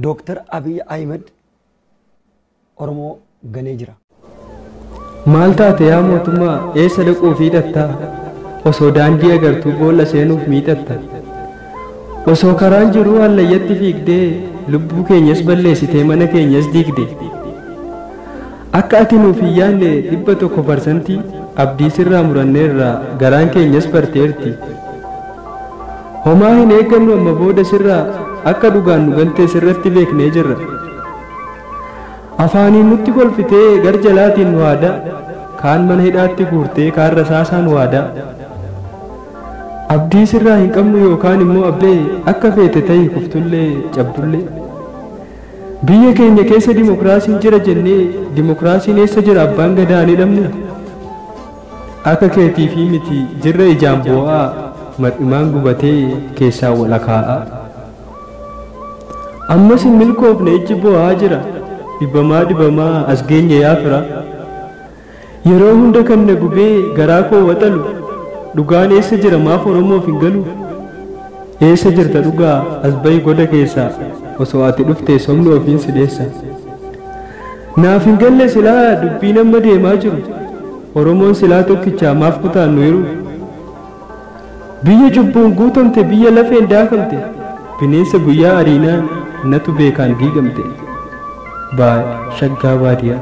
Dooktar Abiy Ahmed Oromoo ganee jira. Maal taate yaa mootummaa eessa dhaquu fiidhatta osoo daandii agartuu boolla seenuuf miidhatta osoo karaan jiru hallayyatti fiigdee lubbuu keenyas balleessitee mana keenyas diigde akka ati nuuf hin yaanne 100% abdii sirraa muranneerra garaan keenyas barteerti homaa hin eeggannu amma booda sirraa akka dhugaan nu galtee sirratti beeknee jirra afaaniin nutti kolfitee gar jalaatiin nu waada kaan mana hidhaatti guurtee kaan rasaasaan waada abdii sirraa hin qabnu yookaan immoo abbee akka feete ta'ii kuftullee cabdullee biyya keenya keessa dimokiraasiin jira jennee dimokiraasiin eessa jira abbaan gadaa ni dhabne akka keetii fi miti jirra ijaan boo'aa mar'imaan gubatee keessaa walakaa'a ammas hin milkoofne ijji boo'aa jira dibamaa as geenye yaafira yeroo hunda kan na gubee garaa koo waxalu dhugaan eessa jira maaf oromoof hin galu eessa jirta dhugaa as bayi goda keessaa osoo ati dhuftee somni ofiin si dheessa naaf hin galle silaa dubbiin amma deemaa jiru oromoon silaa tokkichaa maaf kutaannu jiru biyya cubbuun guutamte biyya lafeen daakamte bineensa guyyaa ariinaan natu beekaan diigamte Shaggaa baadiyyaa